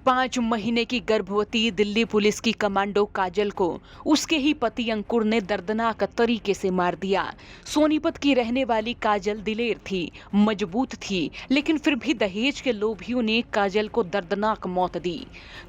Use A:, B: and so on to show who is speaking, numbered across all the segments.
A: 5 महीने की गर्भवती दिल्ली पुलिस की कमांडो काजल को उसके ही पति अंकुर ने दर्दनाक तरीके से मार दिया। सोनीपत की रहने वाली काजल दिलेर थी, मजबूत थी, लेकिन फिर भी दहेज के लोभियों ने काजल को दर्दनाक मौत दी।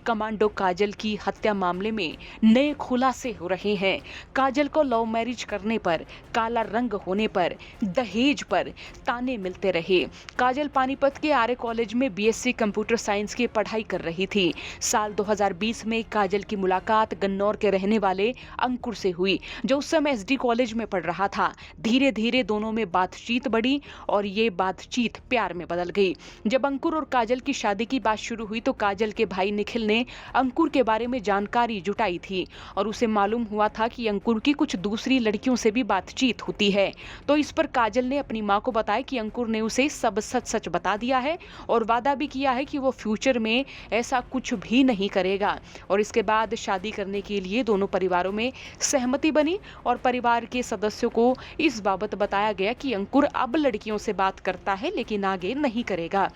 A: कमांडो काजल की हत्या मामले में नए खुलासे हो रहे हैं। काजल को लव मैरिज करने पर, काला रंग होने पर, दहेज पर ताने मिलते रहे। काजल पानीपत के आर्य कॉलेज में बीएससी कंप्यूटर साइंस की पढ़ाई कर रही थी। साल 2020 में काजल की मुलाकात गन्नौर के रहने वाले अंकुर से हुई, जो उस समय एसडी कॉलेज में पढ़ रहा था। धीरे धीरे दोनों में बातचीत बढ़ी और ये बातचीत प्यार में बदल गई। जब अंकुर और काजल की शादी की बात शुरू हुई तो काजल के भाई निखिल ने अंकुर के बारे में जानकारी जुटाई थी और उसे मालूम हुआ था कि अंकुर की कुछ दूसरी लड़कियों से भी बातचीत होती है। तो इस पर काजल ने अपनी मां को बताया कि अंकुर ने उसे सब सच सच बता दिया है और वादा भी किया है कि वो फ्यूचर में ऐसा कुछ भी नहीं करेगा। और इसके बाद शादी करने के लिए दोनों परिवारों में सहमति बनी और परिवार के सदस्यों को इस बाबत बताया गया कि अंकुर अब लड़कियों से बात करता है लेकिन आगे नहीं करेगा।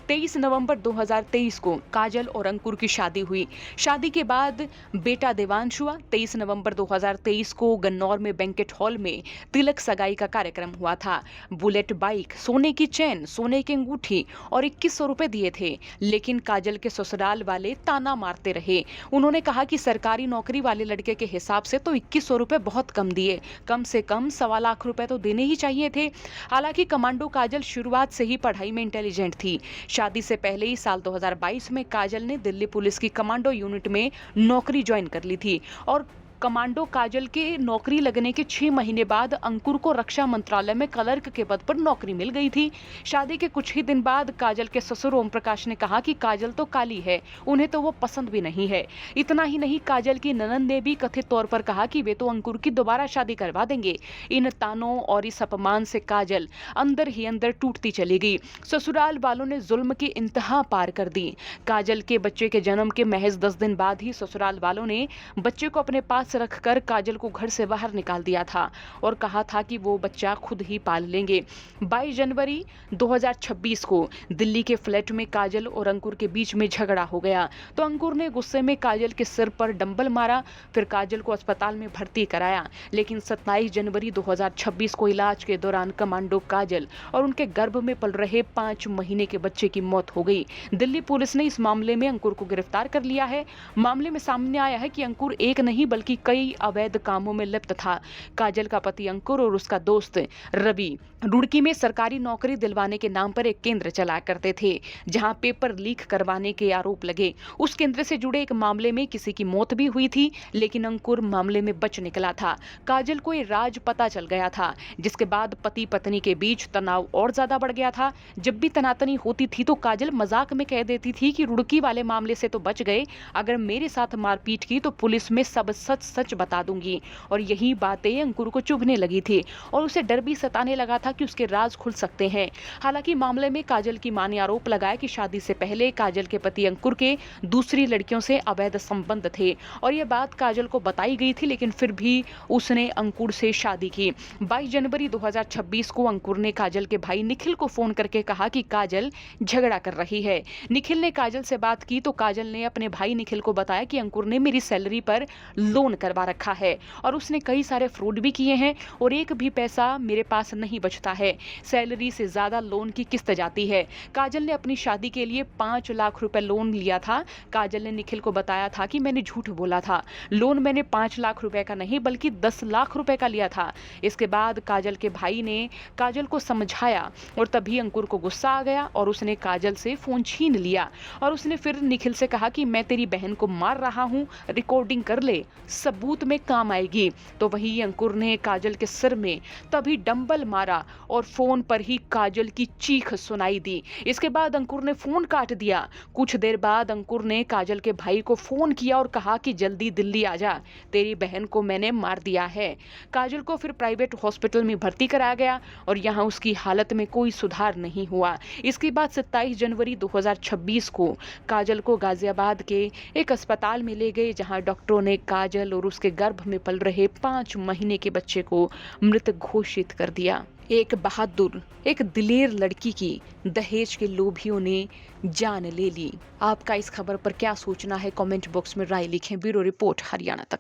A: 23 नवंबर 2023 को काजल और अंकुर की शादी हुई। शादी के बाद बेटा देवांश हुआ। 23 नवंबर 2023 को गन्नौर में बैंकेट हॉल में तिलक सगाई का कार्यक्रम हुआ था। बुलेट बाइक, सोने की चेन, सोने की अंगूठी और 2100 रुपए दिए थे, लेकिन काजल के ससुराल वाले ताना मारते रहे। उन्होंने कहा कि सरकारी नौकरी वाले लड़के के हिसाब से तो 2100 रुपए बहुत कम दिए, कम से कम 1.25 लाख रुपए तो देने ही चाहिए थे। हालांकि कमांडो काजल शुरुआत से ही पढ़ाई में इंटेलिजेंट थी। शादी से पहले ही साल 2022 में काजल ने दिल्ली पुलिस की कमांडो यूनिट में नौकरी ज्वाइन कर ली थी और कमांडो काजल के नौकरी लगने के 6 महीने बाद अंकुर को रक्षा मंत्रालय में क्लर्क के पद पर नौकरी मिल गई थी। शादी के कुछ ही दिन बाद काजल के ससुर ओम प्रकाश ने कहा कि काजल तो काली है, उन्हें तो वो पसंद भी नहीं है। इतना ही नहीं, काजल की ननद ने भी कथित तौर पर कहा कि वे तो अंकुर की दोबारा शादी करवा देंगे। इन तानों और इस अपमान से काजल अंदर ही अंदर टूटती चली गई। ससुराल वालों ने जुल्म की इंतहा पार कर दी। काजल के बच्चे के जन्म के महज 10 दिन बाद ही ससुराल वालों ने बच्चे को अपने पास रखकर काजल को घर से बाहर निकाल दिया था और कहा था कि वो बच्चा खुद ही पाल लेंगे। 22 जनवरी 2026 को दिल्ली के फ्लैट में काजल और अंकुर के बीच में झगड़ा हो गया तो अंकुर ने गुस्से में काजल के सिर पर डंबल मारा, फिर काजल को अस्पताल में भर्ती कराया। लेकिन 27 जनवरी 2026 को इलाज के दौरान कमांडो काजल और उनके गर्भ में पल रहे 5 महीने के बच्चे की मौत हो गई। दिल्ली पुलिस ने इस मामले में अंकुर को गिरफ्तार कर लिया है। मामले में सामने आया है कि अंकुर एक नहीं बल्कि कई अवैध कामों में लिप्त था। काजल का पति अंकुर और उसका दोस्त रवि रुड़की में सरकारी नौकरी दिलवाने के नाम पर एक केंद्र चलाया करते थे, जहां पेपर लीक करवाने के आरोप लगे। उस केंद्र से जुड़े एक मामले में किसी की मौत भी हुई थी, लेकिन अंकुर मामले में बच निकला था। काजल को ये राज पता चल गया था, जिसके बाद पति पत्नी के बीच तनाव और ज्यादा बढ़ गया था। जब भी तनातनी होती थी तो काजल मजाक में कह देती थी कि रुड़की वाले मामले से तो बच गए, अगर मेरे साथ मारपीट की तो पुलिस में सब सच सच बता दूंगी। और यही बातें अंकुर को चुभने लगी थी और उसे डर भी सताने लगा था कि उसके राज खुल सकते हैं। हालांकि मामले में काजल की मां ने आरोप लगाया कि शादी से पहले काजल के पति अंकुर के दूसरी लड़कियों से अवैध संबंध थे और यह बात काजल को बताई गई थी, लेकिन फिर भी उसने अंकुर से शादी की। 22 जनवरी 2026 को अंकुर ने काजल के भाई निखिल को फोन करके कहा कि काजल झगड़ा कर रही है। निखिल ने काजल से बात की तो काजल ने अपने भाई निखिल को बताया कि अंकुर ने मेरी सैलरी पर लोन करवा रखा है और उसने कई सारे फ्रॉड भी किए हैं और एक भी पैसा मेरे पास नहीं बचता है। सैलरी से ज्यादा लोन की किस्त जाती है। काजल ने अपनी शादी के लिए 5 लाख रुपए लोन लिया था। काजल ने निखिल को बताया था कि मैंने झूठ बोला था, लोन मैंने 5 लाख रुपए का नहीं बल्कि 10 लाख रुपए का लिया था। इसके बाद काजल के भाई ने काजल को समझाया और तभी अंकुर को गुस्सा आ गया और उसने काजल से फोन छीन लिया और उसने फिर निखिल से कहा कि मैं तेरी बहन को मार रहा हूं, रिकॉर्डिंग कर ले, सबूत में काम आएगी। तो वही अंकुर ने काजल के सिर में तभी डंबल मारा और फोन पर ही काजल की चीख सुनाई दी। इसके बाद अंकुर ने फोन काट दिया। कुछ देर बाद अंकुर ने काजल के भाई को फोन किया और कहा कि जल्दी दिल्ली आ जा, तेरी बहन को मैंने मार दिया है। काजल को फिर प्राइवेट हॉस्पिटल में भर्ती कराया गया और यहाँ उसकी हालत में कोई सुधार नहीं हुआ। इसके बाद 27 जनवरी 2026 को काजल को गाजियाबाद के एक अस्पताल में ले गए, जहां डॉक्टरों ने काजल और उसके गर्भ में पल रहे 5 महीने के बच्चे को मृत घोषित कर दिया। एक बहादुर, एक दिलेर लड़की की दहेज के लोभियों ने जान ले ली। आपका इस खबर पर क्या सोचना है? कमेंट बॉक्स में राय लिखें। ब्यूरो रिपोर्ट, हरियाणा तक।